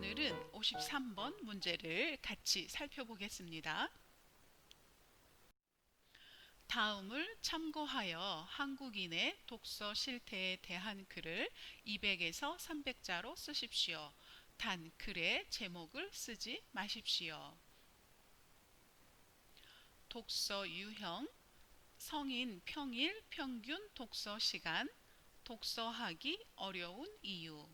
오늘은 53번 문제를 같이 살펴보겠습니다. 다음을 참고하여 한국인의 독서 실태에 대한 글을 200에서 300자로 쓰십시오. 단 글의 제목을 쓰지 마십시오. 독서 유형, 성인 평일 평균 독서 시간, 독서하기 어려운 이유.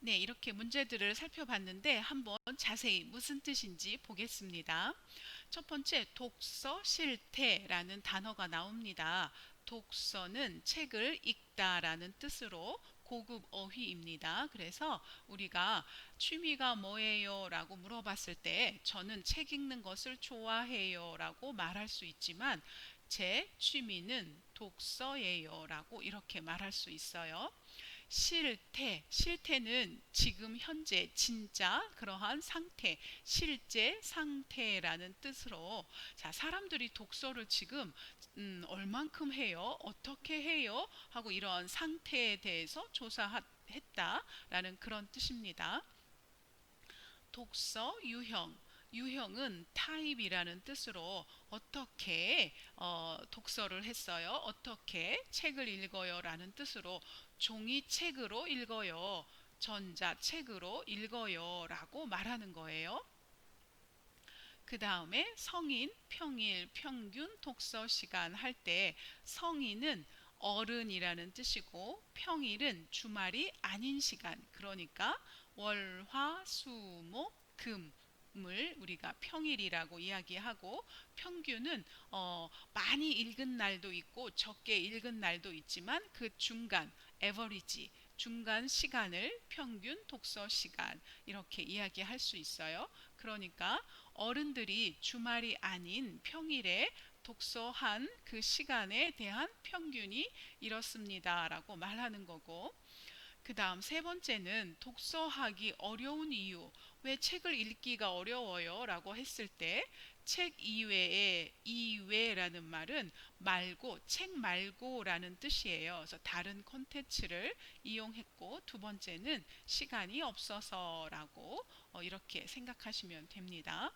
네, 이렇게 문제들을 살펴봤는데 한번 자세히 무슨 뜻인지 보겠습니다. 첫 번째, 독서 실태라는 단어가 나옵니다. 독서는 책을 읽다라는 뜻으로 고급 어휘입니다. 그래서 우리가 취미가 뭐예요? 라고 물어봤을 때 저는 책 읽는 것을 좋아해요 라고 말할 수 있지만 제 취미는 독서예요 라고 이렇게 말할 수 있어요. 실태는 지금 현재 진짜 그러한 상태, 실제 상태라는 뜻으로 자, 사람들이 독서를 지금 얼만큼 해요? 어떻게 해요? 하고 이런 상태에 대해서 조사했다라는 그런 뜻입니다. 독서 유형. 유형은 타입이라는 뜻으로 어떻게 독서를 했어요? 어떻게 책을 읽어요? 라는 뜻으로 종이책으로 읽어요. 전자책으로 읽어요. 라고 말하는 거예요. 그 다음에 성인, 평일, 평균 독서 시간 할 때 성인은 어른이라는 뜻이고 평일은 주말이 아닌 시간, 그러니까 월, 화, 수, 목, 금을 우리가 평일이라고 이야기하고 평균은 많이 읽은 날도 있고 적게 읽은 날도 있지만 그 중간, 에버리지, 중간 시간을 평균 독서 시간 이렇게 이야기할 수 있어요. 그러니까 어른들이 주말이 아닌 평일에 독서한 그 시간에 대한 평균이 이렇습니다 라고 말하는 거고, 그 다음 세 번째는 독서하기 어려운 이유. 왜 책을 읽기가 어려워요? 라고 했을 때 책 이외라는 말은 말고, 책 말고라는 뜻이에요. 그래서 다른 콘텐츠를 이용했고, 두 번째는 시간이 없어서라고 이렇게 생각하시면 됩니다.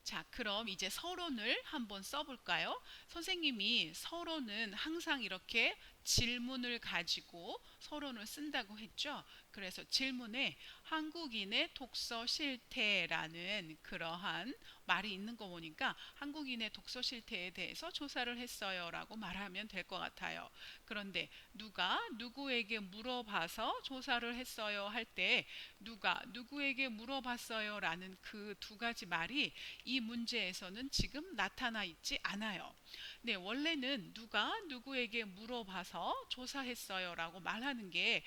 자, 그럼 이제 서론을 한번 써볼까요? 선생님이 서론은 항상 이렇게 질문을 가지고 서론을 쓴다고 했죠. 그래서 질문에 한국인의 독서 실태라는 그러한 말이 있는 거 보니까 한국인의 독서 실태에 대해서 조사를 했어요 라고 말하면 될 것 같아요. 그런데 누가 누구에게 물어봐서 조사를 했어요 할 때 누가 누구에게 물어봤어요 라는 그 두 가지 말이 이 문제에서는 지금 나타나 있지 않아요. 네, 원래는 누가 누구에게 물어봐서 조사했어요 라고 말하는 게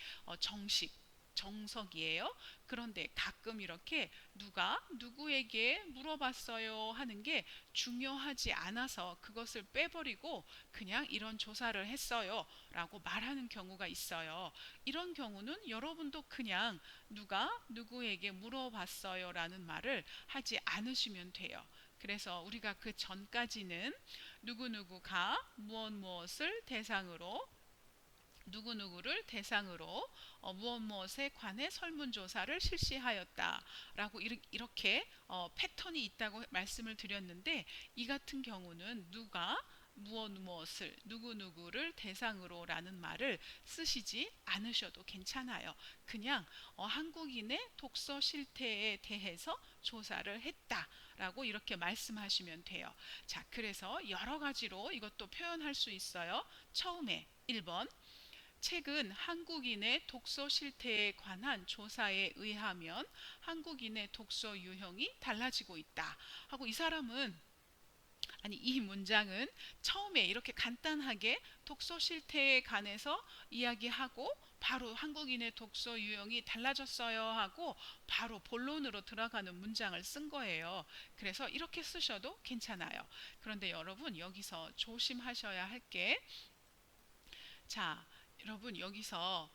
정석이에요. 그런데 가끔 이렇게 누가 누구에게 물어봤어요 하는 게 중요하지 않아서 그것을 빼버리고 그냥 이런 조사를 했어요 라고 말하는 경우가 있어요. 이런 경우는 여러분도 그냥 누가 누구에게 물어봤어요 라는 말을 하지 않으시면 돼요. 그래서 우리가 그 전까지는 누구누구가 무엇을 대상으로 누구누구를 대상으로 무엇 무엇에 관해 설문조사를 실시하였다라고 이렇게 패턴이 있다고 말씀을 드렸는데, 이 같은 경우는 누가 무엇을 누구누구를 대상으로 라는 말을 쓰시지 않으셔도 괜찮아요. 그냥 한국인의 독서 실태에 대해서 조사를 했다라고 이렇게 말씀하시면 돼요. 자, 그래서 여러 가지로 이것도 표현할 수 있어요. 처음에 1번, 책은 한국인의 독서 실태에 관한 조사에 의하면 한국인의 독서 유형이 달라지고 있다 하고, 이 문장은 처음에 이렇게 간단하게 독서 실태에 관해서 이야기하고 바로 한국인의 독서 유형이 달라졌어요 하고 바로 본론으로 들어가는 문장을 쓴 거예요. 그래서 이렇게 쓰셔도 괜찮아요. 그런데 여러분, 여기서 조심하셔야 할 게, 자, 여러분 여기서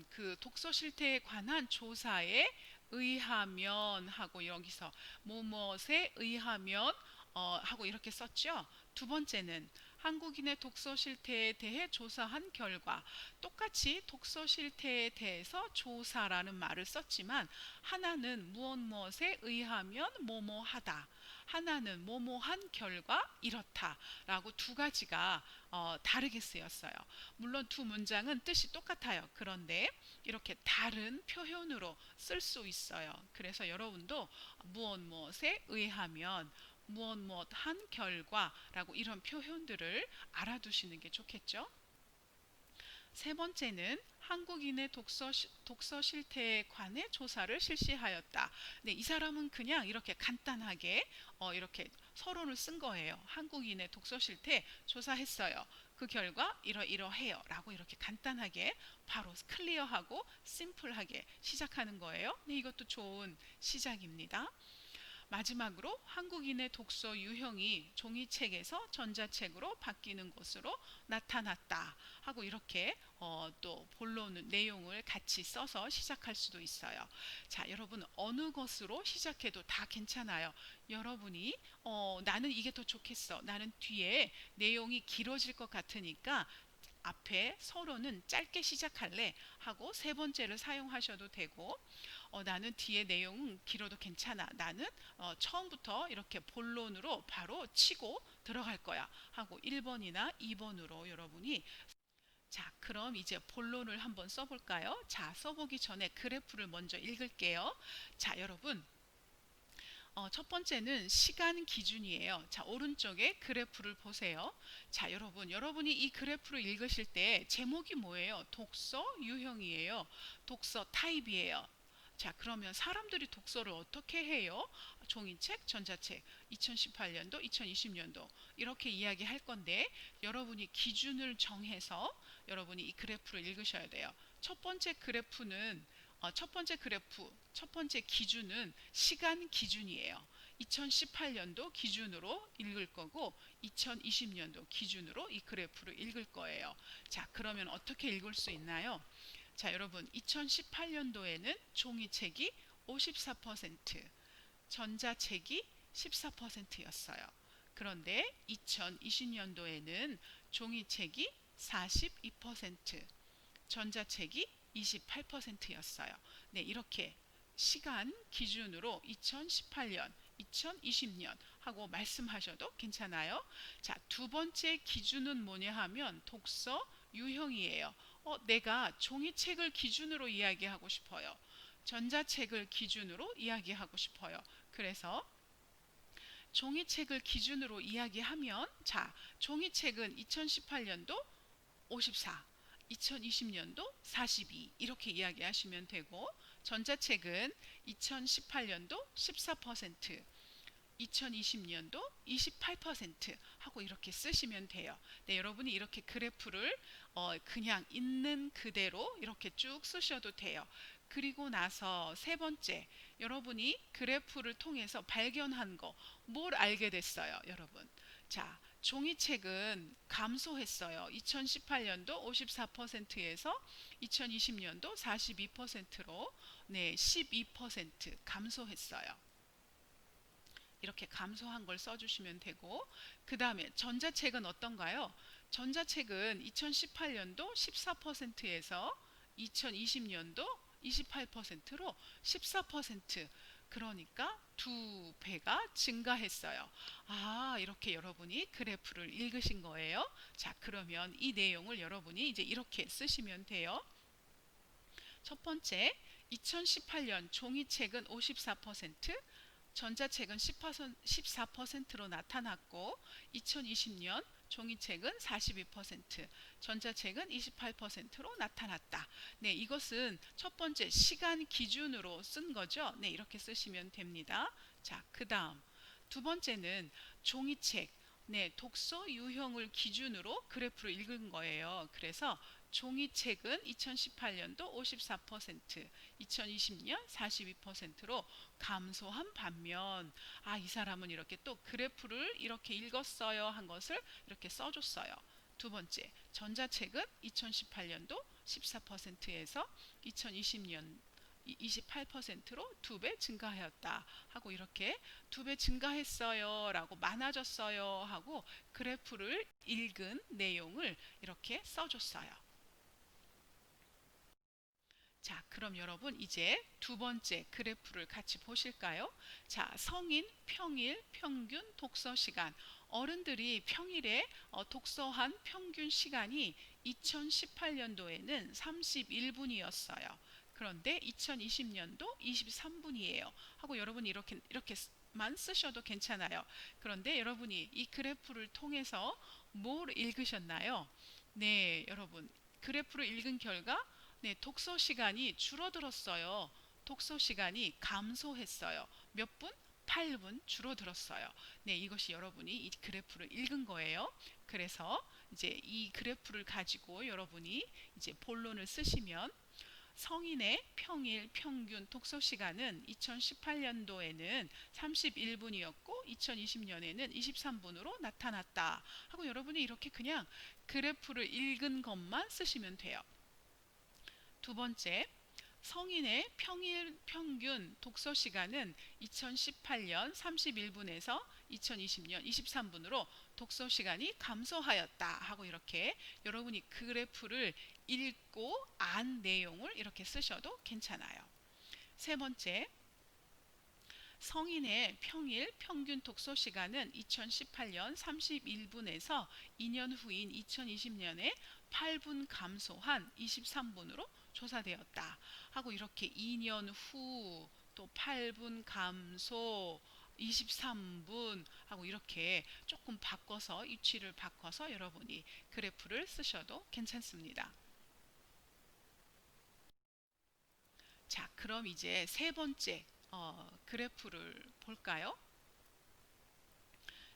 그 독서 실태에 관한 조사에 의하면 하고 여기서 무엇에 의하면 하고 이렇게 썼죠. 두 번째는 한국인의 독서 실태에 대해 조사한 결과, 똑같이 독서 실태에 대해서 조사라는 말을 썼지만 하나는 무엇 무엇에 의하면 뭐뭐하다, 하나는 뭐뭐한 결과 이렇다 라고 두 가지가 다르게 쓰였어요. 물론 두 문장은 뜻이 똑같아요. 그런데 이렇게 다른 표현으로 쓸 수 있어요. 그래서 여러분도 무엇 무엇에 의하면 무엇 무엇 한 결과라고 이런 표현들을 알아두시는 게 좋겠죠. 세 번째는 한국인의 독서 실태에 관해 조사를 실시하였다. 네, 이 사람은 그냥 이렇게 간단하게 이렇게 서론을 쓴 거예요. 한국인의 독서 실태 조사했어요. 그 결과 이러이러해요 라고 이렇게 간단하게 바로 클리어하고 심플하게 시작하는 거예요. 네, 이것도 좋은 시작입니다. 마지막으로 한국인의 독서 유형이 종이책에서 전자책으로 바뀌는 것으로 나타났다 하고 이렇게 또 본론 내용을 같이 써서 시작할 수도 있어요. 자, 여러분 어느 것으로 시작해도 다 괜찮아요. 여러분이 나는 이게 더 좋겠어. 나는 뒤에 내용이 길어질 것 같으니까 앞에 서론은 짧게 시작할래 하고 세 번째를 사용하셔도 되고, 나는 뒤에 내용은 길어도 괜찮아. 나는 처음부터 이렇게 본론으로 바로 치고 들어갈 거야 하고 1번이나 2번으로 여러분이. 자, 그럼 이제 본론을 한번 써볼까요? 자, 써보기 전에 그래프를 먼저 읽을게요. 자, 여러분 첫 번째는 시간 기준이에요. 자, 오른쪽에 그래프를 보세요. 자, 여러분이 이 그래프를 읽으실 때 제목이 뭐예요? 독서 유형이에요. 독서 타입이에요. 자, 그러면 사람들이 독서를 어떻게 해요? 종이책, 전자책, 2018년도, 2020년도 이렇게 이야기할 건데, 여러분이 기준을 정해서 여러분이 이 그래프를 읽으셔야 돼요. 첫 번째 그래프는 첫 번째 기준은 시간 기준이에요. 2018년도 기준으로 읽을 거고 2020년도 기준으로 이 그래프를 읽을 거예요. 자, 그러면 어떻게 읽을 수 있나요? 자, 여러분 2018년도에는 종이책이 54%, 전자책이 14%였어요. 그런데 2020년도에는 종이책이 42%, 전자책이 28%였어요. 네, 이렇게 시간 기준으로 2018년, 2020년 하고 말씀하셔도 괜찮아요. 자, 두 번째 기준은 뭐냐 하면 독서 유형이에요. 내가 종이책을 기준으로 이야기하고 싶어요. 전자책을 기준으로 이야기하고 싶어요. 그래서 종이책을 기준으로 이야기하면, 자, 종이책은 2018년도 54, 2020년도 42 이렇게 이야기하시면 되고, 전자책은 2018년도 14%, 2020년도 28% 하고 이렇게 쓰시면 돼요. 네, 여러분이 이렇게 그래프를 그냥 있는 그대로 이렇게 쭉 쓰셔도 돼요. 그리고 나서 세 번째, 여러분이 그래프를 통해서 발견한 거, 뭘 알게 됐어요, 여러분? 자, 종이책은 감소했어요. 2018년도 54%에서 2020년도 42%로 네, 12% 감소했어요. 이렇게 감소한 걸 써주시면 되고, 그 다음에 전자책은 어떤가요? 전자책은 2018년도 14%에서 2020년도 28%로 14%, 그러니까 두 배가 증가했어요. 아, 이렇게 여러분이 그래프를 읽으신 거예요. 자, 그러면 이 내용을 여러분이 이제 이렇게 쓰시면 돼요. 첫 번째, 2018년 종이책은 54%, 전자책은 14%로 나타났고, 2020년 종이책은 42%, 전자책은 28%로 나타났다. 네, 이것은 첫 번째 시간 기준으로 쓴 거죠. 네, 이렇게 쓰시면 됩니다. 자, 그 다음 두 번째는 종이책, 네, 독서 유형을 기준으로 그래프를 읽은 거예요. 그래서 종이책은 2018년도 54%, 2020년 42%로 감소한 반면, 아, 이 사람은 이렇게 또 그래프를 이렇게 읽었어요 한 것을 이렇게 써줬어요. 두 번째, 전자책은 2018년도 14%에서 2020년 28%로 2배 증가하였다 하고 이렇게 2배 증가했어요 라고 많아졌어요 하고 그래프를 읽은 내용을 이렇게 써줬어요. 자, 그럼 여러분 이제 두 번째 그래프를 같이 보실까요? 자, 성인 평일 평균 독서 시간. 어른들이 평일에 독서한 평균 시간이 2018년도에는 31분이었어요. 그런데 2020년도 23분이에요. 하고 여러분이 이렇게만 쓰셔도 괜찮아요. 그런데 여러분이 이 그래프를 통해서 뭘 읽으셨나요? 네, 여러분. 그래프를 읽은 결과 네, 독서 시간이 줄어들었어요. 독서 시간이 감소했어요. 몇 분? 8분 줄어들었어요. 네, 이것이 여러분이 이 그래프를 읽은 거예요. 그래서 이제 이 그래프를 가지고 여러분이 이제 본론을 쓰시면 성인의 평일 평균 독서 시간은 2018년도에는 31분이었고 2020년에는 23분으로 나타났다 하고 여러분이 이렇게 그냥 그래프를 읽은 것만 쓰시면 돼요. 두 번째, 성인의 평일 평균 독서 시간은 2018년 31분에서 2020년 23분으로 독서 시간이 감소하였다 하고 이렇게 여러분이 그래프를 읽고 안 내용을 이렇게 쓰셔도 괜찮아요. 세 번째, 성인의 평일 평균 독서 시간은 2018년 31분에서 2년 후인 2020년에 8분 감소한 23분으로 조사되었다 하고 이렇게 2년 후 또 8분 감소 23분 하고 이렇게 조금 바꿔서 위치를 바꿔서 여러분이 그래프를 쓰셔도 괜찮습니다. 자, 그럼 이제 세 번째 그래프를 볼까요?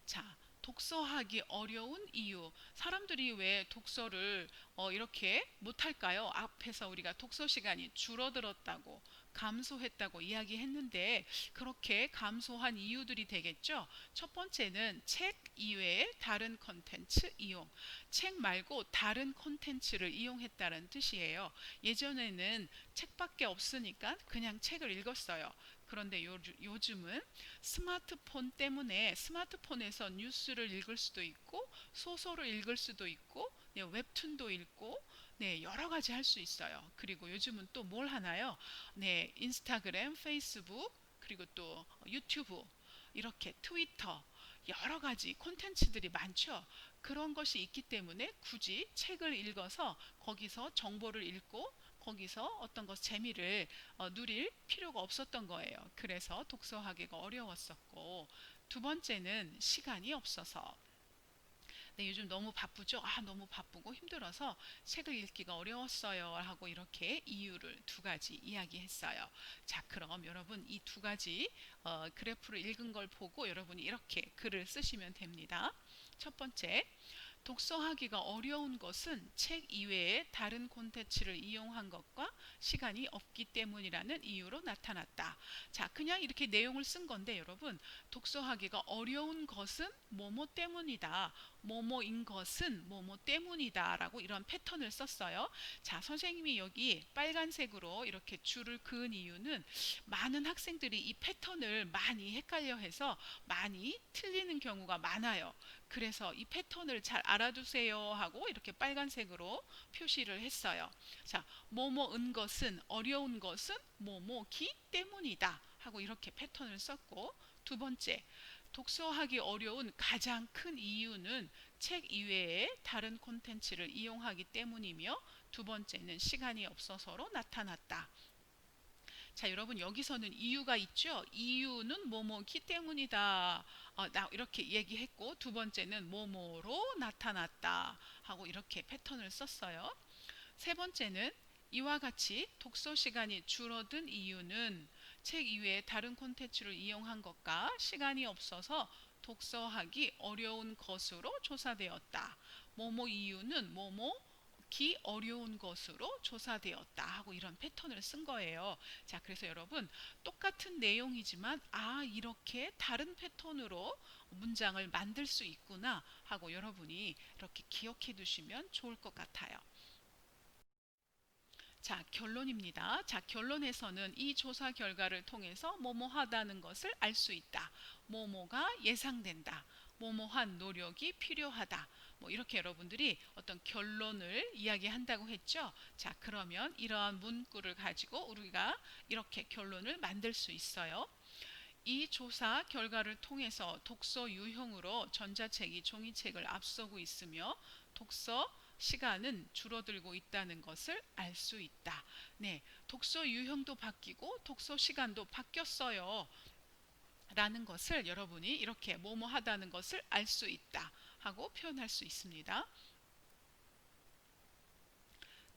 자, 독서하기 어려운 이유. 사람들이 왜 독서를 이렇게 못할까요? 앞에서 우리가 독서 시간이 줄어들었다고, 감소했다고 이야기했는데, 그렇게 감소한 이유들이 되겠죠? 첫 번째는 책 이외의 다른 컨텐츠 이용. 책 말고 다른 컨텐츠를 이용했다는 뜻이에요. 예전에는 책밖에 없으니까 그냥 책을 읽었어요. 그런데 요즘은 스마트폰 때문에 스마트폰에서 뉴스를 읽을 수도 있고 소설을 읽을 수도 있고 네, 웹툰도 읽고 네, 여러 가지 할 수 있어요. 그리고 요즘은 또 뭘 하나요? 네, 인스타그램, 페이스북, 그리고 또 유튜브, 이렇게 트위터, 여러 가지 콘텐츠들이 많죠. 그런 것이 있기 때문에 굳이 책을 읽어서 거기서 정보를 읽고 거기서 어떤 것 재미를 누릴 필요가 없었던 거예요. 그래서 독서하기가 어려웠었고 두 번째는 시간이 없어서 네, 요즘 너무 바쁘죠? 아, 너무 바쁘고 힘들어서 책을 읽기가 어려웠어요. 하고 이렇게 이유를 두 가지 이야기했어요. 자, 그럼 여러분 이 두 가지 그래프를 읽은 걸 보고 여러분이 이렇게 글을 쓰시면 됩니다. 첫 번째, 독서하기가 어려운 것은 책 이외의 다른 콘텐츠를 이용한 것과 시간이 없기 때문이라는 이유로 나타났다. 자, 그냥 이렇게 내용을 쓴 건데 여러분, 독서하기가 어려운 것은 뭐뭐 때문이다. 뭐뭐인 것은 뭐뭐 때문이다 라고 이런 패턴을 썼어요. 자, 선생님이 여기 빨간색으로 이렇게 줄을 그은 이유는 많은 학생들이 이 패턴을 많이 헷갈려 해서 많이 틀리는 경우가 많아요. 그래서 이 패턴을 잘 알아두세요 하고 이렇게 빨간색으로 표시를 했어요. 자, 뭐뭐은 것은 어려운 것은 뭐뭐기 때문이다 하고 이렇게 패턴을 썼고 두 번째, 독서하기 어려운 가장 큰 이유는 책 이외에 다른 콘텐츠를 이용하기 때문이며 두 번째는 시간이 없어서로 나타났다. 자, 여러분 여기서는 이유가 있죠. 이유는 뭐뭐기 때문이다. 이렇게 얘기했고 두 번째는 뭐뭐로 나타났다 하고 이렇게 패턴을 썼어요. 세 번째는 이와 같이 독서 시간이 줄어든 이유는 책 이외에 다른 콘텐츠를 이용한 것과 시간이 없어서 독서하기 어려운 것으로 조사되었다. 뭐뭐 이유는 뭐뭐 기 어려운 것으로 조사되었다 하고 이런 패턴을 쓴 거예요. 자, 그래서 여러분 똑같은 내용이지만 이렇게 다른 패턴으로 문장을 만들 수 있구나 하고 여러분이 이렇게 기억해 두시면 좋을 것 같아요. 자, 결론입니다. 자, 결론에서는 이 조사 결과를 통해서 뭐뭐하다는 것을 알 수 있다. 뭐뭐가 예상된다. 뭐뭐한 노력이 필요하다. 뭐 이렇게 여러분들이 어떤 결론을 이야기한다고 했죠. 자, 그러면 이러한 문구를 가지고 우리가 이렇게 결론을 만들 수 있어요. 이 조사 결과를 통해서 독서 유형으로 전자책이 종이책을 앞서고 있으며 독서 시간은 줄어들고 있다는 것을 알 수 있다. 네, 독서 유형도 바뀌고 독서 시간도 바뀌었어요. 라는 것을 여러분이 이렇게 뭐뭐 하다는 것을 알 수 있다 하고 표현할 수 있습니다.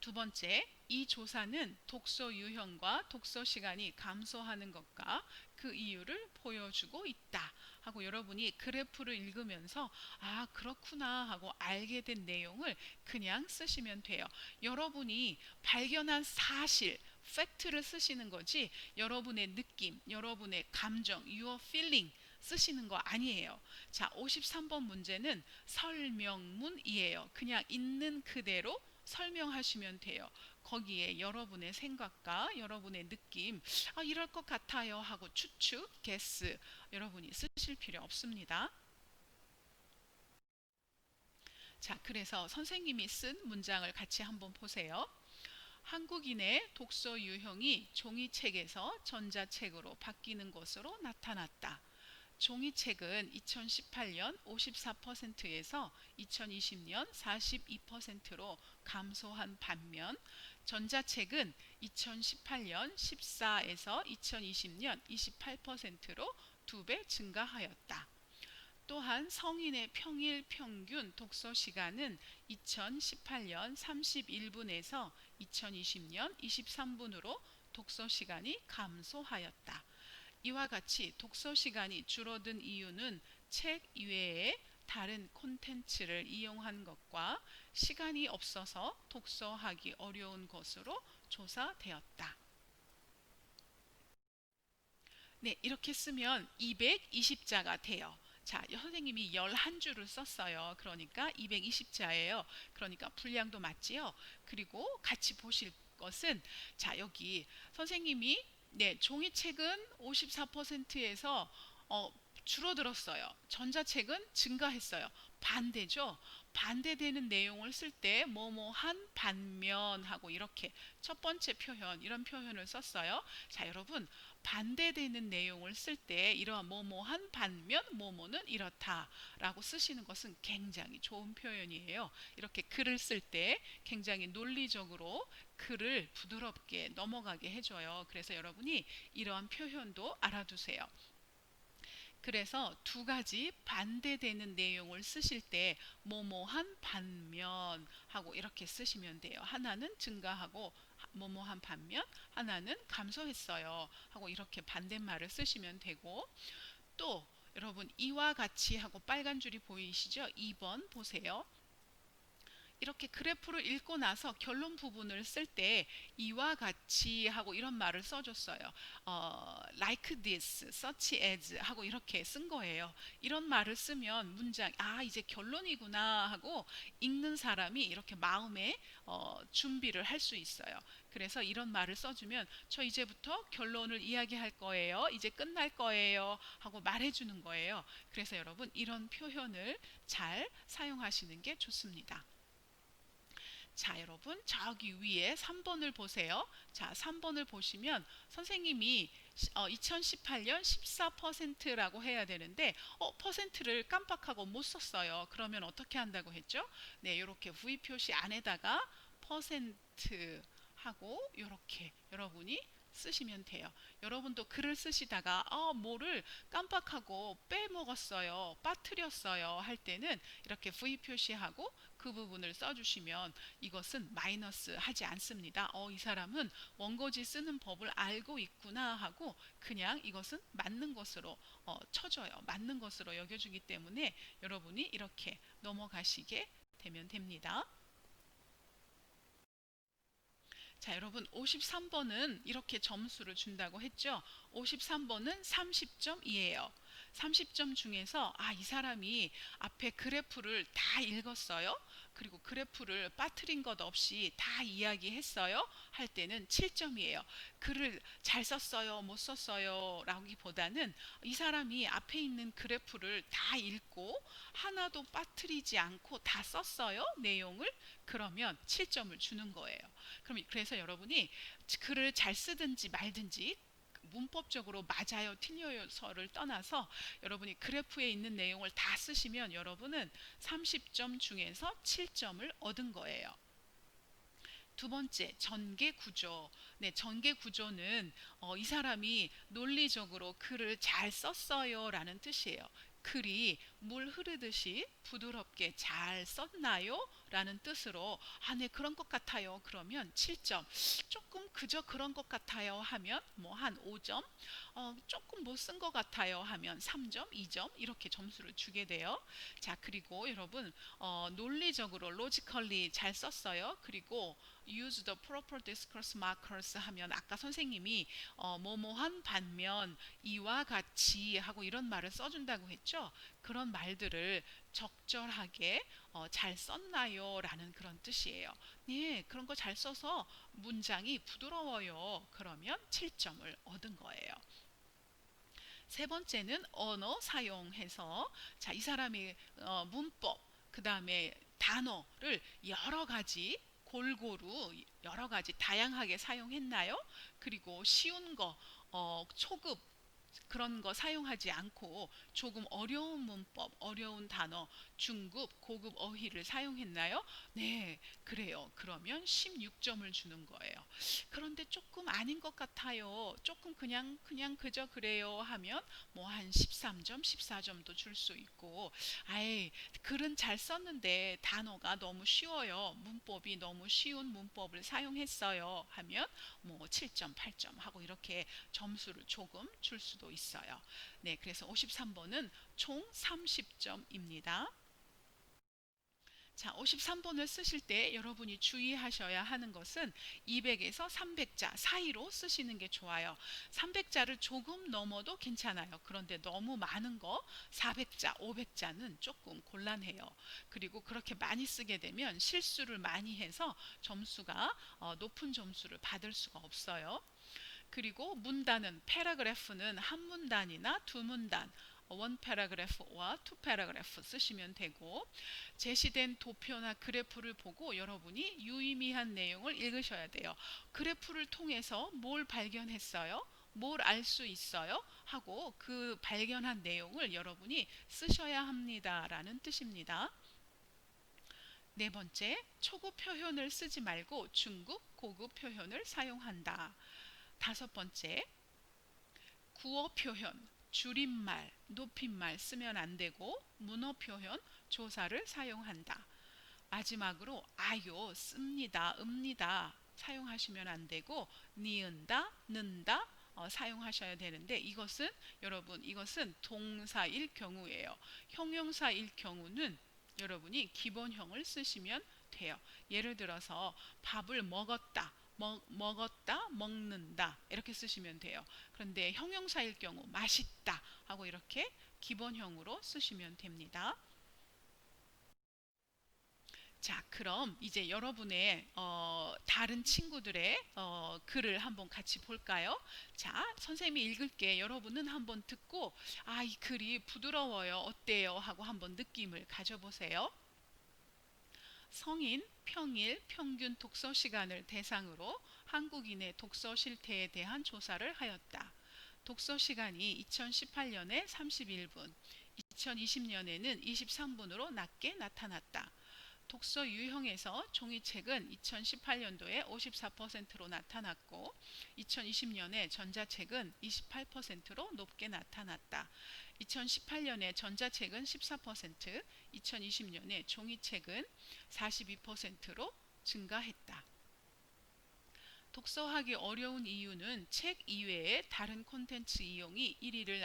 두 번째, 이 조사는 독서 유형과 독서 시간이 감소하는 것과 그 이유를 보여주고 있다 하고 여러분이 그래프를 읽으면서 아 그렇구나 하고 알게 된 내용을 그냥 쓰시면 돼요. 여러분이 발견한 사실, 팩트를 쓰시는 거지 여러분의 느낌, 여러분의 감정, your feeling 쓰시는 거 아니에요. 자, 53번 문제는 설명문이에요. 그냥 있는 그대로 설명하시면 돼요. 거기에 여러분의 생각과 여러분의 느낌, 아, 이럴 것 같아요 하고 추측, 게스 여러분이 쓰실 필요 없습니다. 자, 그래서 선생님이 쓴 문장을 같이 한번 보세요. 한국인의 독서 유형이 종이책에서 전자책으로 바뀌는 것으로 나타났다. 종이책은 2018년 54%에서 2020년 42%로 감소한 반면 전자책은 2018년 14에서 2020년 28%로 2배 증가하였다. 또한 성인의 평일 평균 독서 시간은 2018년 31분에서 2020년 23분으로 독서 시간이 감소하였다. 이와 같이 독서 시간이 줄어든 이유는 책 이외에 다른 콘텐츠를 이용한 것과 시간이 없어서 독서하기 어려운 것으로 조사되었다. 네, 이렇게 쓰면 220자가 돼요. 자, 선생님이 11줄을 썼어요. 그러니까 220자예요. 그러니까 분량도 맞지요? 그리고 같이 보실 것은 자, 여기 선생님이 네, 종이책은 54%에서 줄어들었어요. 전자책은 증가했어요. 반대죠. 반대되는 내용을 쓸 때 뭐뭐한 반면하고 이렇게 첫 번째 표현 이런 표현을 썼어요. 자, 여러분 반대되는 내용을 쓸 때 이러한 뭐뭐한 반면 뭐뭐는 이렇다라고 쓰시는 것은 굉장히 좋은 표현이에요. 이렇게 글을 쓸 때 굉장히 논리적으로 글을 부드럽게 넘어가게 해줘요. 그래서 여러분이 이러한 표현도 알아두세요. 그래서 두 가지 반대되는 내용을 쓰실 때 뭐뭐한 반면 하고 이렇게 쓰시면 돼요. 하나는 증가하고 뭐뭐한 반면 하나는 감소했어요 하고 이렇게 반대말을 쓰시면 되고 또 여러분 이와 같이 하고 빨간 줄이 보이시죠? 2번 보세요. 이렇게 그래프를 읽고 나서 결론 부분을 쓸 때 이와 같이 하고 이런 말을 써줬어요. like this, such as 하고 이렇게 쓴 거예요. 이런 말을 쓰면 문장 아 이제 결론이구나 하고 읽는 사람이 이렇게 마음에 준비를 할 수 있어요. 그래서 이런 말을 써주면 저 이제부터 결론을 이야기할 거예요. 이제 끝날 거예요 하고 말해주는 거예요. 그래서 여러분 이런 표현을 잘 사용하시는 게 좋습니다. 자, 여러분 저기 위에 3번을 보세요. 자, 3번을 보시면 선생님이 2018년 14%라고 해야 되는데 퍼센트를 깜빡하고 못 썼어요. 그러면 어떻게 한다고 했죠? 네, 이렇게 V 표시 안에다가 퍼센트 하고 이렇게 여러분이 쓰시면 돼요. 여러분도 글을 쓰시다가 뭐를 깜빡하고 빼먹었어요, 빠뜨렸어요 할 때는 이렇게 V 표시하고 그 부분을 써주시면 이것은 마이너스 하지 않습니다. 이 사람은 원고지 쓰는 법을 알고 있구나 하고 그냥 이것은 맞는 것으로 쳐줘요. 맞는 것으로 여겨주기 때문에 여러분이 이렇게 넘어가시게 되면 됩니다. 자, 여러분 53번은 이렇게 점수를 준다고 했죠. 53번은 30점이에요. 30점 중에서 이 사람이 앞에 그래프를 다 읽었어요. 그리고 그래프를 빠뜨린 것 없이 다 이야기했어요 할 때는 7점이에요. 글을 잘 썼어요, 못 썼어요 라기보다는 이 사람이 앞에 있는 그래프를 다 읽고 하나도 빠뜨리지 않고 다 썼어요 내용을. 그러면 7점을 주는 거예요. 그래서 여러분이 글을 잘 쓰든지 말든지 문법적으로 맞아요 틀려요서를 떠나서 여러분이 그래프에 있는 내용을 다 쓰시면 여러분은 30점 중에서 7점을 얻은 거예요. 두 번째, 전개 구조. 네, 전개 구조는 이 사람이 논리적으로 글을 잘 썼어요 라는 뜻이에요. 글이 물 흐르듯이 부드럽게 잘 썼나요? 라는 뜻으로 네, 그런 것 같아요. 그러면 7점. 조금 그저 그런 것 같아요 하면 뭐 한 5점. 조금 못 쓴 것 같아요 하면 3점, 2점 이렇게 점수를 주게 돼요. 자, 그리고 여러분 논리적으로 logically 잘 썼어요. 그리고 use the proper discourse markers 하면 아까 선생님이 뭐뭐한 반면 이와 같이 하고 이런 말을 써준다고 했죠. 그런 말들을 적절하게 잘 썼나요? 라는 그런 뜻이에요. 네, 그런 거 잘 써서 문장이 부드러워요. 그러면 7점을 얻은 거예요. 세 번째는 언어 사용해서 자, 이 사람이 문법, 그 다음에 단어를 여러 가지 골고루 여러 가지 다양하게 사용했나요? 그리고 쉬운 거, 초급 그런 거 사용하지 않고 조금 어려운 문법, 어려운 단어, 중급, 고급 어휘를 사용했나요? 네, 그래요. 그러면 16점을 주는 거예요. 그런데 조금 아닌 것 같아요. 조금 그냥 그저 그래요 하면 뭐 한 13점, 14점도 줄 수 있고, 아예 글은 잘 썼는데 단어가 너무 쉬워요. 문법이 너무 쉬운 문법을 사용했어요 하면 뭐 7점, 8점 하고 이렇게 점수를 조금 줄 수도 있어요. 네, 그래서 53번은 총 30점입니다. 자, 53번을 쓰실 때 여러분이 주의하셔야 하는 것은 200에서 300자 사이로 쓰시는 게 좋아요. 300자를 조금 넘어도 괜찮아요. 그런데 너무 많은 거 400자, 500자는 조금 곤란해요. 그리고 그렇게 많이 쓰게 되면 실수를 많이 해서 점수가 높은 점수를 받을 수가 없어요. 그리고 문단은 패러그래프는 한 문단이나 두 문단 원 패러그래프와 투 패러그래프 쓰시면 되고 제시된 도표나 그래프를 보고 여러분이 유의미한 내용을 읽으셔야 돼요. 그래프를 통해서 뭘 발견했어요? 뭘 알 수 있어요? 하고 그 발견한 내용을 여러분이 쓰셔야 합니다 라는 뜻입니다. 네 번째, 초급 표현을 쓰지 말고 중급, 고급 표현을 사용한다. 다섯 번째, 구어 표현, 줄임말, 높임말 쓰면 안 되고 문어 표현, 조사를 사용한다. 마지막으로 아요, 씁니다, 읍니다 사용하시면 안 되고 니은다, 는다 사용하셔야 되는데 이것은 여러분 이것은 동사일 경우예요. 형용사일 경우는 여러분이 기본형을 쓰시면 돼요. 예를 들어서 밥을 먹었다. 먹었다, 먹는다 이렇게 쓰시면 돼요. 그런데 형용사일 경우 맛있다 하고 이렇게 기본형으로 쓰시면 됩니다. 자, 그럼 이제 여러분의 다른 친구들의 글을 한번 같이 볼까요? 자, 선생님이 읽을게. 여러분은 한번 듣고 이 글이 부드러워요. 어때요? 하고 한번 느낌을 가져보세요. 성인 평일 평균 독서 시간을 대상으로 한국인의 독서 실태에 대한 조사를 하였다. 독서 시간이 2018년에 31분, 2020년에는 23분으로 낮게 나타났다. 독서 유형에서 종이책은 2018년도에 54%로 나타났고 2020년에 전자책은 28%로 높게 나타났다. 2018년에 전자책은 14%, 2020년에 종이책은 42%로 증가했다. 독서하기 어려운 이유는 책 이외의 다른 콘텐츠 이용이 1위를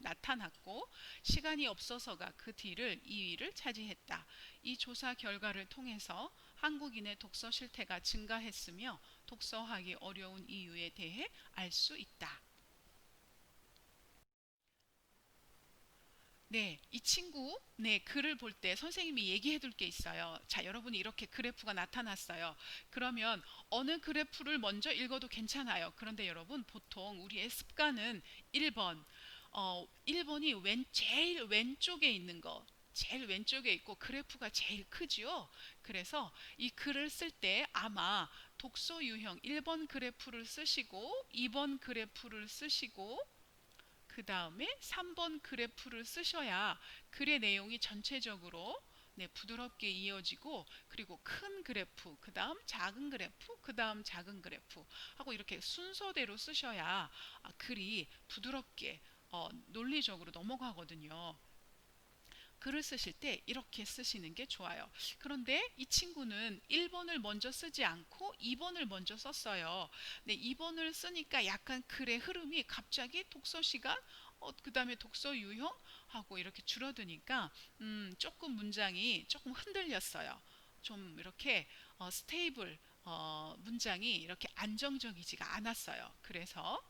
나타났고 시간이 없어서가 그 뒤를 2위를 차지했다. 이 조사 결과를 통해서 한국인의 독서 실태가 증가했으며 독서하기 어려운 이유에 대해 알 수 있다. 네, 이 친구, 네, 글을 볼 때 선생님이 얘기해 둘 게 있어요. 자, 여러분이 이렇게 그래프가 나타났어요. 그러면 어느 그래프를 먼저 읽어도 괜찮아요. 그런데 여러분, 보통 우리의 습관은 1번, 1번이 제일 왼쪽에 있는 거, 제일 왼쪽에 있고 그래프가 제일 크지요. 그래서 이 글을 쓸 때 아마 독서 유형 1번 그래프를 쓰시고 2번 그래프를 쓰시고 그 다음에 3번 그래프를 쓰셔야 글의 내용이 전체적으로 네, 부드럽게 이어지고 그리고 큰 그래프, 그 다음 작은 그래프, 그 다음 작은 그래프 하고 이렇게 순서대로 쓰셔야 글이 부드럽게 논리적으로 넘어가거든요. 글을 쓰실 때 이렇게 쓰시는 게 좋아요. 그런데 이 친구는 1번을 먼저 쓰지 않고 2번을 먼저 썼어요. 네, 2번을 쓰니까 약간 글의 흐름이 갑자기 독서 시간, 그 다음에 독서 유형하고 이렇게 줄어드니까 조금 문장이 조금 흔들렸어요. 좀 이렇게 스테이블 문장이 이렇게 안정적이지가 않았어요. 그래서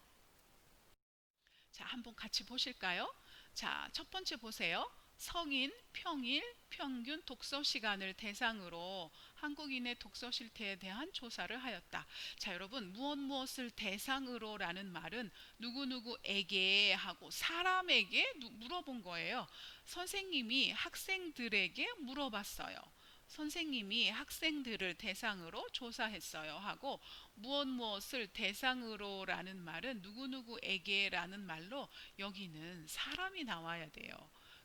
자, 한번 같이 보실까요? 자, 첫 번째 보세요. 성인, 평일, 평균 독서 시간을 대상으로 한국인의 독서 실태에 대한 조사를 하였다. 자, 여러분, 무엇을 대상으로라는 말은 누구누구에게 하고 사람에게 물어본 거예요. 선생님이 학생들에게 물어봤어요. 선생님이 학생들을 대상으로 조사했어요 하고 무엇을 대상으로라는 말은 누구누구에게라는 말로 여기는 사람이 나와야 돼요.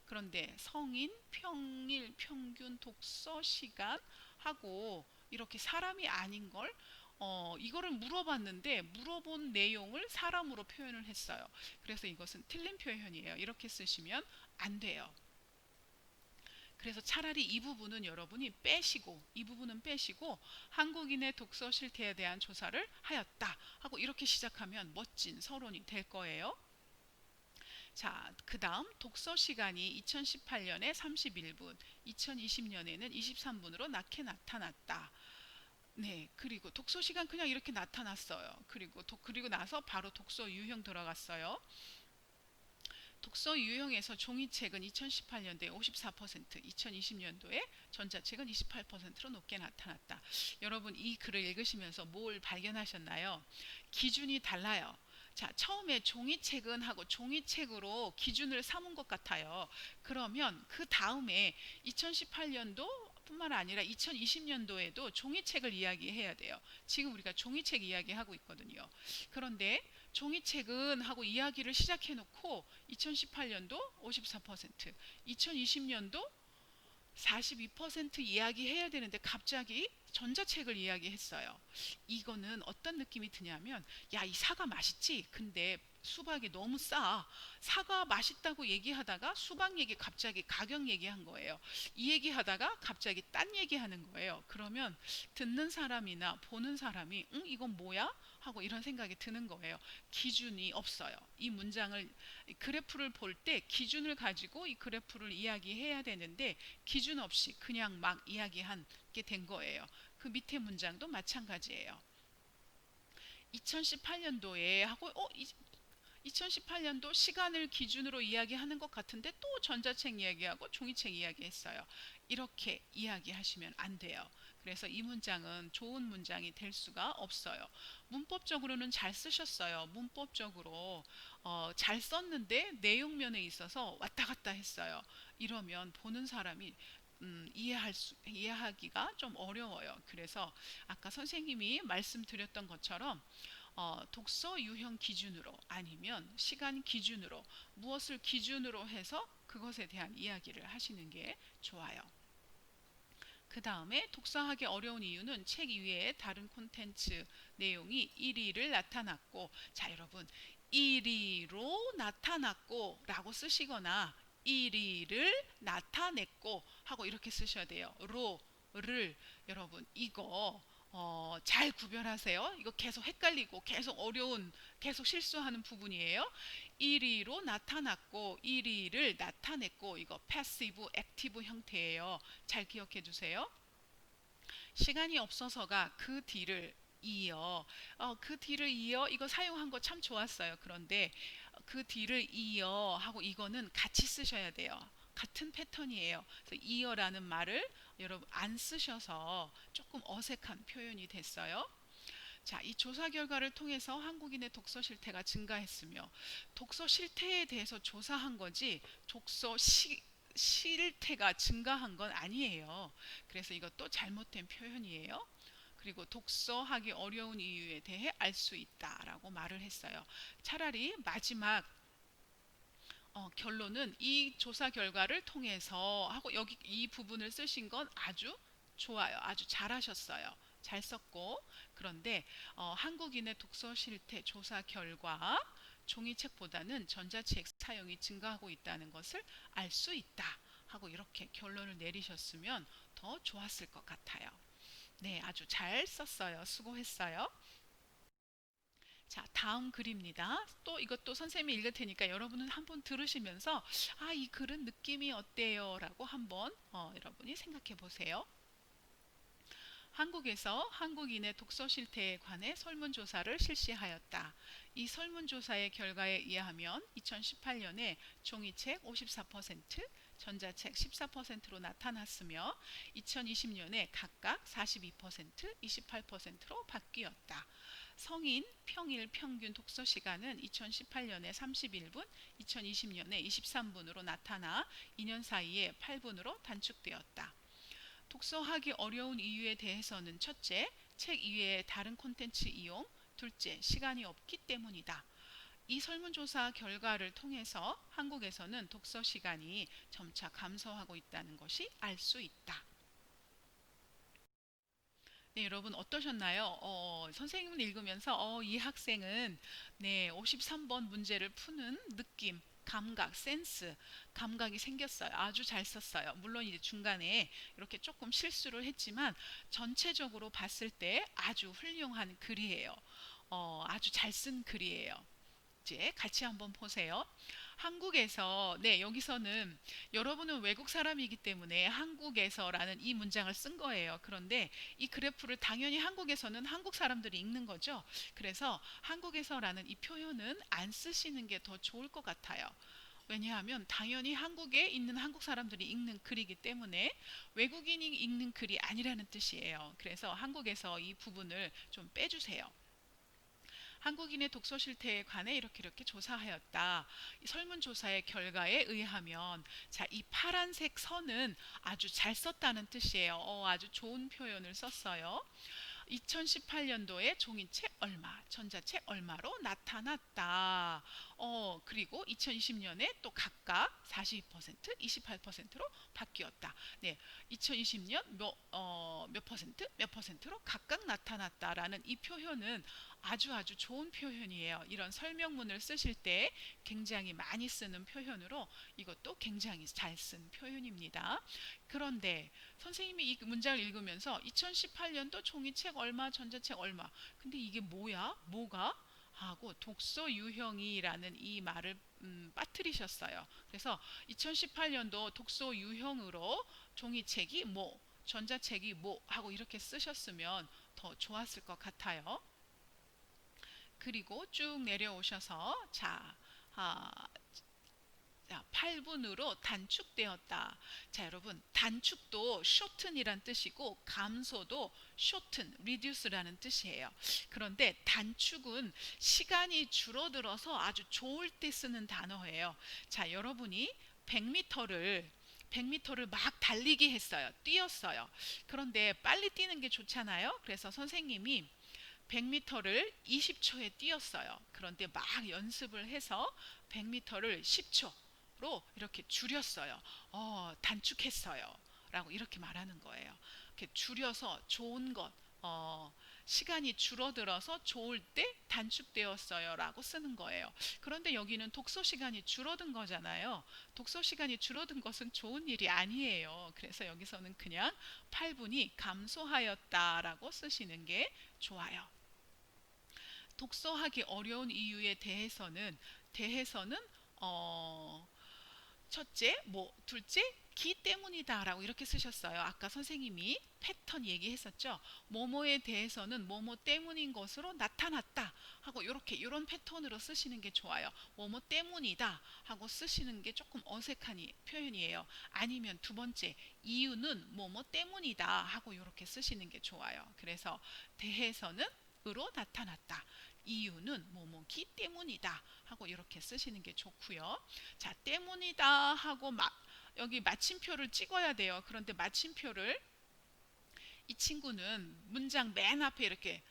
그런데 성인, 평일, 평균 독서 시간 하고 이렇게 사람이 아닌 걸 이거를 물어봤는데 물어본 내용을 사람으로 표현을 했어요. 그래서 이것은 틀린 표현이에요. 이렇게 쓰시면 안 돼요. 그래서 차라리 이 부분은 여러분이 빼시고 이 부분은 빼시고 한국인의 독서 실태에 대한 조사를 하였다 하고 이렇게 시작하면 멋진 서론이 될 거예요. 자, 그 다음 독서 시간이 2018년에 31분, 2020년에는 23분으로 낮게 나타났다. 네, 그리고 독서 시간 그냥 이렇게 나타났어요. 그리고 나서 바로 독서 유형 들어갔어요. 독서 유형에서 종이책은 2018년도에 54%, 2020년도에 전자책은 28%로 높게 나타났다. 여러분 이 글을 읽으시면서 뭘 발견하셨나요? 기준이 달라요. 자, 처음에 종이책은 하고 종이책으로 기준을 삼은 것 같아요. 그러면 그 다음에 2018년도 뿐만 아니라 2020년도에도 종이책을 이야기해야 돼요. 지금 우리가 종이책 이야기하고 있거든요. 그런데 종이책은 하고 이야기를 시작해 놓고 2018년도 54%, 2020년도 42% 이야기해야 되는데 갑자기 전자책을 이야기했어요. 이거는 어떤 느낌이 드냐면 야, 이 사과 맛있지? 근데 수박이 너무 싸. 사과 맛있다고 얘기하다가 수박 얘기 갑자기 가격 얘기한 거예요. 이 얘기하다가 갑자기 딴 얘기하는 거예요. 그러면 듣는 사람이나 보는 사람이 이건 뭐야? 하고 이런 생각이 드는 거예요. 기준이 없어요. 이 문장을 그래프를 볼 때 기준을 가지고 이 그래프를 이야기해야 되는데 기준 없이 그냥 막 이야기한 게 된 거예요. 그 밑에 문장도 마찬가지예요. 2018년도에 하고 2018년도 시간을 기준으로 이야기하는 것 같은데 또 전자책 이야기하고 종이책 이야기했어요. 이렇게 이야기하시면 안 돼요. 그래서 이 문장은 좋은 문장이 될 수가 없어요. 문법적으로는 잘 쓰셨어요. 문법적으로 잘 썼는데 내용면에 있어서 왔다 갔다 했어요. 이러면 보는 사람이 이해하기가 좀 어려워요. 그래서 아까 선생님이 말씀드렸던 것처럼 독서 유형 기준으로 아니면 시간 기준으로 무엇을 기준으로 해서 그것에 대한 이야기를 하시는 게 좋아요. 그 다음에 독서하기 어려운 이유는 책 이외에 다른 콘텐츠 내용이 1위를 나타났고 자 여러분 1위로 나타났고 라고 쓰시거나 1위를 나타냈고 하고 이렇게 쓰셔야 돼요. 를 여러분 이거 잘 구별하세요. 이거 계속 헷갈리고 계속 어려운 계속 실수하는 부분이에요. 1위로 나타났고 1위를 나타냈고 이거 패시브 액티브 형태예요. 잘 기억해 두세요. 시간이 없어서가 그 뒤를 이어 이거 사용한 거 참 좋았어요. 그런데 그 뒤를 이어 하고 이거는 같이 쓰셔야 돼요. 같은 패턴이에요. 그래서 이어라는 말을 여러분 안 쓰셔서 조금 어색한 표현이 됐어요. 자, 이 조사 결과를 통해서 한국인의 독서 실태가 증가했으며 독서 실태에 대해서 조사한 거지 실태가 증가한 건 아니에요. 그래서 이것도 잘못된 표현이에요. 그리고 독서하기 어려운 이유에 대해 알 수 있다라고 말을 했어요. 차라리 마지막 결론은 이 조사 결과를 통해서 하고 여기 이 부분을 쓰신 건 아주 좋아요. 아주 잘하셨어요. 잘 썼고 그런데 한국인의 독서 실태 조사 결과 종이책보다는 전자책 사용이 증가하고 있다는 것을 알 수 있다 하고 이렇게 결론을 내리셨으면 더 좋았을 것 같아요. 네, 아주 잘 썼어요. 수고했어요. 자, 다음 글입니다. 또 이것도 선생님이 읽을 테니까 여러분은 한번 들으시면서 아, 이 글은 느낌이 어때요? 라고 한번 여러분이 생각해 보세요. 한국에서 한국인의 독서 실태에 관해 설문조사를 실시하였다. 이 설문조사의 결과에 의하면 2018년에 종이책 54%, 전자책 14%로 나타났으며 2020년에 각각 42%, 28%로 바뀌었다. 성인 평일 평균 독서 시간은 2018년에 31분, 2020년에 23분으로 나타나 2년 사이에 8분으로 단축되었다. 독서하기 어려운 이유에 대해서는 첫째, 책 이외의 다른 콘텐츠 이용, 둘째, 시간이 없기 때문이다. 이 설문조사 결과를 통해서 한국에서는 독서 시간이 점차 감소하고 있다는 것이 알 수 있다. 네, 여러분 어떠셨나요? 선생님을 읽으면서 이 학생은 네, 53번 문제를 푸는 느낌, 감각, 센스, 감각이 생겼어요. 아주 잘 썼어요. 물론 이제 중간에 이렇게 조금 실수를 했지만 전체적으로 봤을 때 아주 훌륭한 글이에요. 아주 잘 쓴 글이에요. 이제 같이 한번 보세요. 한국에서, 네, 여기서는 여러분은 외국 사람이기 때문에 한국에서라는 이 문장을 쓴 거예요. 그런데 이 그래프를 당연히 한국에서는 한국 사람들이 읽는 거죠. 그래서 한국에서라는 이 표현은 안 쓰시는 게 더 좋을 것 같아요. 왜냐하면 당연히 한국에 있는 한국 사람들이 읽는 글이기 때문에 외국인이 읽는 글이 아니라는 뜻이에요. 그래서 한국에서 이 부분을 좀 빼주세요. 한국인의 독서 실태에 관해 이렇게 조사하였다. 이 설문조사의 결과에 의하면 자, 이 파란색 선은 아주 잘 썼다는 뜻이에요. 아주 좋은 표현을 썼어요. 2018년도에 종이책 얼마, 전자책 얼마로 나타났다. 그리고 2020년에 또 각각 42%, 28%로 바뀌었다. 네, 2020년 몇 퍼센트, 몇 퍼센트로 각각 나타났다라는 이 표현은 아주 좋은 표현이에요. 이런 설명문을 쓰실 때 굉장히 많이 쓰는 표현으로 이것도 굉장히 잘 쓴 표현입니다. 그런데 선생님이 이 문장을 읽으면서 2018년도 종이책 얼마, 전자책 얼마. 근데 이게 뭐야? 뭐가? 하고 독서 유형이라는 이 말을 빠뜨리셨어요. 그래서 2018년도 독서 유형으로 종이책이 뭐, 전자책이 뭐 하고 이렇게 쓰셨으면 더 좋았을 것 같아요. 그리고 쭉 내려오셔서 아, 자, 8분으로 단축되었다. 자, 여러분, 단축도 shorten이란 뜻이고 감소도 shorten, reduce라는 뜻이에요. 그런데 단축은 시간이 줄어들어서 아주 좋을 때 쓰는 단어예요. 자, 여러분이 100m를 막 달리기 했어요. 뛰었어요. 그런데 빨리 뛰는 게 좋잖아요. 그래서 선생님이 100m를 20초에 뛰었어요. 그런데 막 연습을 해서 100m를 10초로 이렇게 줄였어요. 단축했어요. 라고 이렇게 말하는 거예요. 이렇게 줄여서 좋은 것, 시간이 줄어들어서 좋을 때 단축되었어요. 라고 쓰는 거예요. 그런데 여기는 독서 시간이 줄어든 거잖아요. 독서 시간이 줄어든 것은 좋은 일이 아니에요. 그래서 여기서는 그냥 8분이 감소하였다라고 쓰시는 게 좋아요. 독서하기 어려운 이유에 대해서는 어, 첫째, 뭐 둘째, 뭐뭐기 때문이다 라고 이렇게 쓰셨어요. 아까 선생님이 패턴 얘기했었죠. 뭐뭐에 대해서는 뭐뭐 때문인 것으로 나타났다 하고 이렇게 이런 패턴으로 쓰시는 게 좋아요. 뭐뭐 때문이다 하고 쓰시는 게 조금 어색한 표현이에요. 아니면 두 번째, 이유는 뭐뭐 때문이다 하고 이렇게 쓰시는 게 좋아요. 그래서 대해서는 으로 나타났다. 이유는 뭐뭐기 때문이다 하고 이렇게 쓰시는 게 좋고요. 자, 때문이다 하고 여기 마침표를 찍어야 돼요. 그런데 마침표를 이 친구는 문장 맨 앞에 이렇게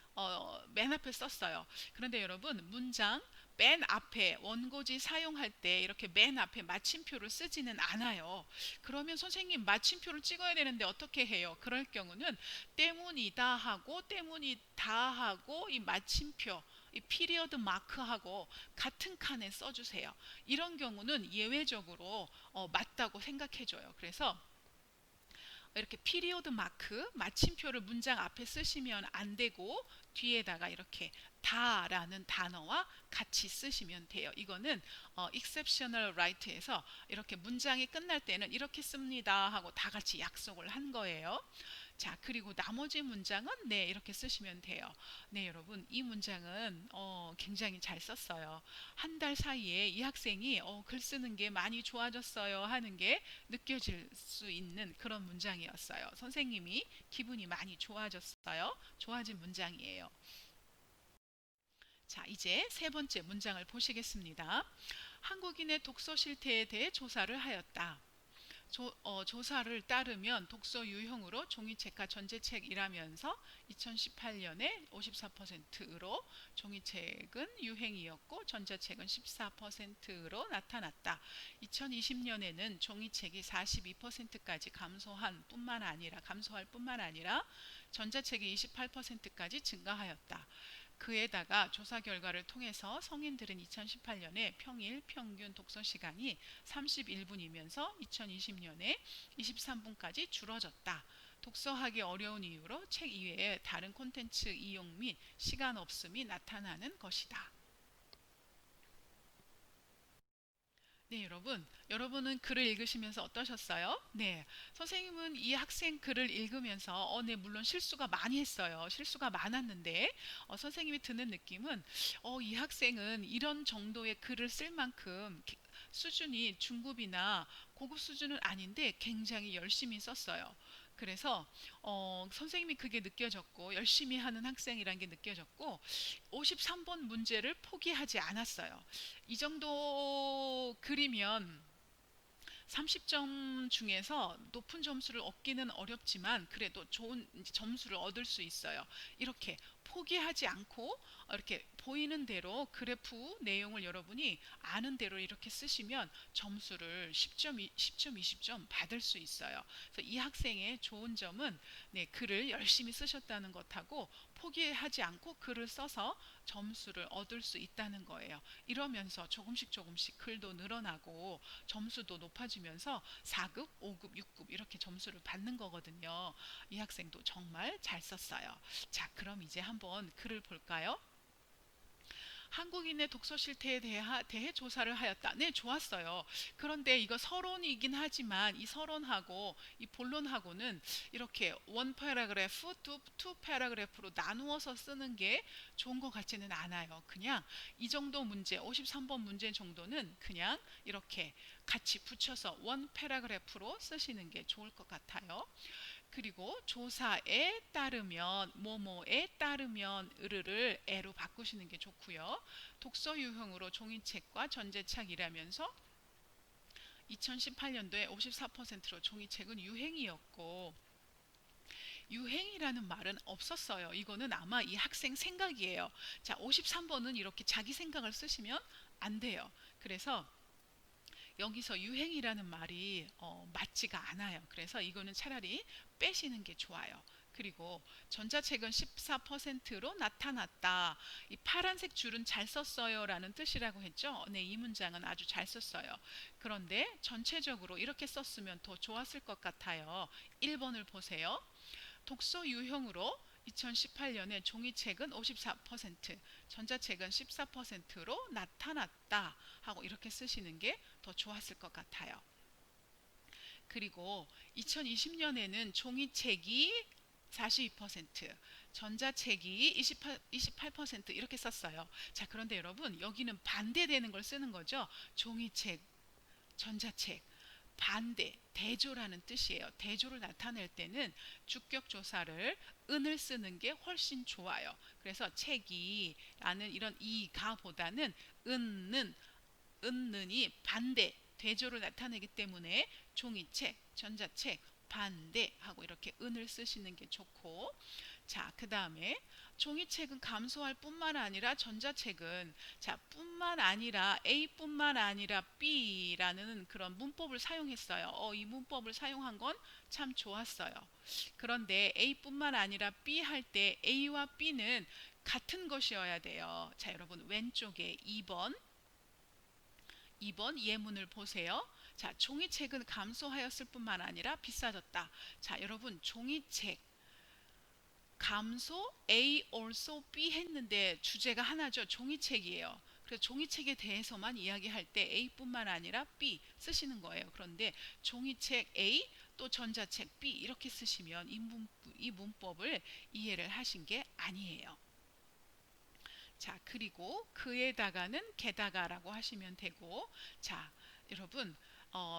맨 앞에 썼어요. 그런데 여러분 문장 맨 앞에 원고지 사용할 때 이렇게 맨 앞에 마침표를 쓰지는 않아요. 그러면 선생님 마침표를 찍어야 되는데 어떻게 해요? 그럴 경우는 때문이다 하고 때문이다 하고 이 마침표 이 피리어드 마크하고 같은 칸에 써주세요. 이런 경우는 예외적으로 맞다고 생각해줘요. 그래서 이렇게 피리오드 마크 마침표를 문장 앞에 쓰시면 안 되고 뒤에다가 이렇게 다라는 단어와 같이 쓰시면 돼요. 이거는 exceptional right에서 이렇게 문장이 끝날 때는 이렇게 씁니다 하고 다 같이 약속을 한 거예요. 자, 그리고 나머지 문장은 네 이렇게 쓰시면 돼요. 네, 여러분 이 문장은 굉장히 잘 썼어요. 한 달 사이에 이 학생이 글 쓰는 게 많이 좋아졌어요 하는 게 느껴질 수 있는 그런 문장이었어요. 선생님이 기분이 많이 좋아졌어요. 좋아진 문장이에요. 자, 이제 세 번째 문장을 보시겠습니다. 한국인의 독서 실태에 대해 조사를 하였다. 조사를 따르면 독서 유형으로 종이책과 전자책이라면서 2018년에 54%로 종이책은 유행이었고 전자책은 14%로 나타났다. 2020년에는 종이책이 42%까지 감소할 뿐만 아니라 전자책이 28%까지 증가하였다. 그에다가 조사 결과를 통해서 성인들은 2018년에 평일 평균 독서 시간이 31분이면서 2020년에 23분까지 줄어졌다. 독서하기 어려운 이유로 책 이외에 다른 콘텐츠 이용 및 시간 없음이 나타나는 것이다. 네, 여러분은 글을 읽으시면서 어떠셨어요? 네, 선생님은 이 학생 글을 읽으면서, 네, 물론 실수가 많이 했어요. 실수가 많았는데, 선생님이 드는 느낌은, 이 학생은 이런 정도의 글을 쓸 만큼 수준이 중급이나 고급 수준은 아닌데 굉장히 열심히 썼어요. 그래서 선생님이 그게 느껴졌고 열심히 하는 학생이란 게 느껴졌고 53번 문제를 포기하지 않았어요. 이 정도 그리면 30점 중에서 높은 점수를 얻기는 어렵지만 그래도 좋은 점수를 얻을 수 있어요. 이렇게 포기하지 않고 이렇게 보이는 대로 그래프 내용을 여러분이 아는 대로 이렇게 쓰시면 점수를 10점, 10점, 20점 받을 수 있어요. 그래서 이 학생의 좋은 점은 네, 글을 열심히 쓰셨다는 것하고 포기하지 않고 글을 써서 점수를 얻을 수 있다는 거예요. 이러면서 조금씩 글도 늘어나고 점수도 높아지면서 4급, 5급, 6급 이렇게 점수를 받는 거거든요. 이 학생도 정말 잘 썼어요. 자, 그럼 이제 한번 글을 볼까요? 한국인의 독서 실태에 대해 조사를 하였다. 네, 좋았어요. 그런데 이거 서론이긴 하지만 이 서론하고 이 본론하고는 이렇게 원 패러그래프, 투 패러그래프로 나누어서 쓰는 게 좋은 것 같지는 않아요. 그냥 이 정도 문제, 53번 문제 정도는 그냥 이렇게 같이 붙여서 원 패러그래프로 쓰시는 게 좋을 것 같아요. 그리고 조사에 따르면 뭐뭐에 따르면 으르를 에로 바꾸시는 게 좋고요. 독서 유형으로 종이책과 전자책이라면서 2018년도에 54%로 종이책은 유행이었고 유행이라는 말은 없었어요. 이거는 아마 이 학생 생각이에요. 자, 53번은 이렇게 자기 생각을 쓰시면 안 돼요. 그래서 여기서 유행이라는 말이 맞지가 않아요. 그래서 이거는 차라리 빼시는 게 좋아요. 그리고 전자책은 14%로 나타났다. 이 파란색 줄은 잘 썼어요 라는 뜻이라고 했죠. 네, 이 문장은 아주 잘 썼어요. 그런데 전체적으로 이렇게 썼으면 더 좋았을 것 같아요. 1번을 보세요. 독서 유형으로 2018년에 종이책은 54%, 전자책은 14%로 나타났다 하고 이렇게 쓰시는 게 더 좋았을 것 같아요. 그리고 2020년에는 종이책이 42%, 전자책이 28% 이렇게 썼어요. 자, 그런데 여러분, 여기는 반대되는 걸 쓰는 거죠. 종이책, 전자책. 반대, 대조라는 뜻이에요. 대조를 나타낼 때는 주격 조사를 은을 쓰는 게 훨씬 좋아요. 그래서 책이 라는 이런 이가보다는 은는, 은는이 반대, 대조를 나타내기 때문에 종이책, 전자책, 반대하고 이렇게 은을 쓰시는 게 좋고, 자, 그 다음에 종이책은 감소할 뿐만 아니라 전자책은 자, 뿐만 아니라 A뿐만 아니라 B라는 그런 문법을 사용했어요. 이 문법을 사용한 건 참 좋았어요. 그런데 A뿐만 아니라 B 할 때 A와 B는 같은 것이어야 돼요. 자, 여러분 왼쪽에 2번 예문을 보세요. 자, 종이책은 감소하였을 뿐만 아니라 비싸졌다. 자, 여러분 종이책 감소 A also B 했는데 주제가 하나죠. 종이책이에요. 그래서 종이책에 대해서만 이야기할 때 A뿐만 아니라 B 쓰시는 거예요. 그런데 종이책 A 또 전자책 B 이렇게 쓰시면 이 문법을 이해를 하신 게 아니에요. 자, 그리고 그에다가는 게다가라고 하시면 되고, 자, 여러분,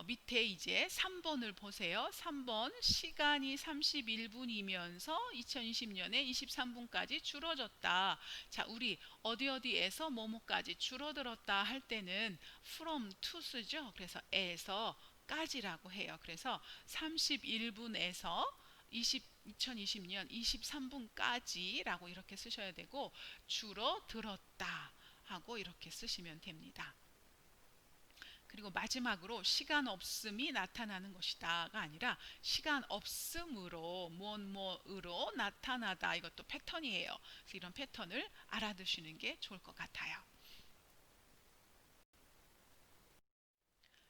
밑에 이제 3번을 보세요. 3번, 시간이 31분이면서 2020년에 23분까지 줄어졌다. 자, 우리 어디에서 뭐뭐까지 줄어들었다 할 때는 from to 쓰죠. 그래서 에서 까지라고 해요. 그래서 31분에서 2020년 23분까지라고 이렇게 쓰셔야 되고, 줄어들었다 하고 이렇게 쓰시면 됩니다. 그리고 마지막으로 시간 없음이 나타나는 것이다가 아니라 시간 없음으로 무엇으로 나타나다, 이것도 패턴이에요. 그래서 이런 패턴을 알아두시는 게 좋을 것 같아요.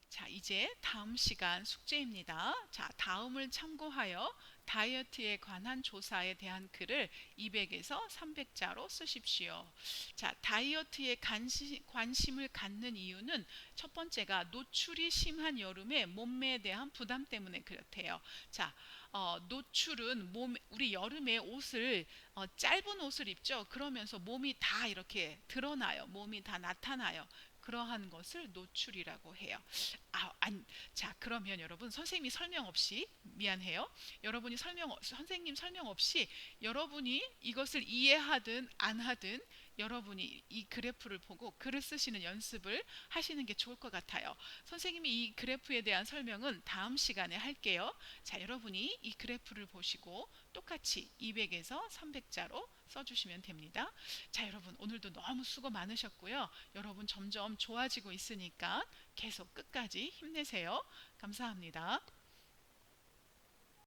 자, 이제 다음 시간 숙제입니다. 자, 다음을 참고하여 다이어트에 관한 조사에 대한 글을 200에서 300자로 쓰십시오. 자, 다이어트에 관심을 갖는 이유는 첫 번째가 노출이 심한 여름에 몸매에 대한 부담 때문에 그렇대요. 자, 노출은 우리 여름에 옷을 짧은 옷을 입죠. 그러면서 몸이 다 이렇게 드러나요. 몸이 다 나타나요. 그러한 것을 노출이라고 해요. 자, 그러면 여러분 선생님이 설명 없이, 미안해요. 선생님 설명 없이 여러분이 이것을 이해하든 안 하든 여러분이 이 그래프를 보고 글을 쓰시는 연습을 하시는 게 좋을 것 같아요. 선생님이 이 그래프에 대한 설명은 다음 시간에 할게요. 자, 여러분이 이 그래프를 보시고 똑같이 200에서 300자로 써주시면 됩니다. 자, 여러분 오늘도 너무 수고 많으셨고요. 여러분 점점 좋아지고 있으니까 계속 끝까지 힘내세요. 감사합니다.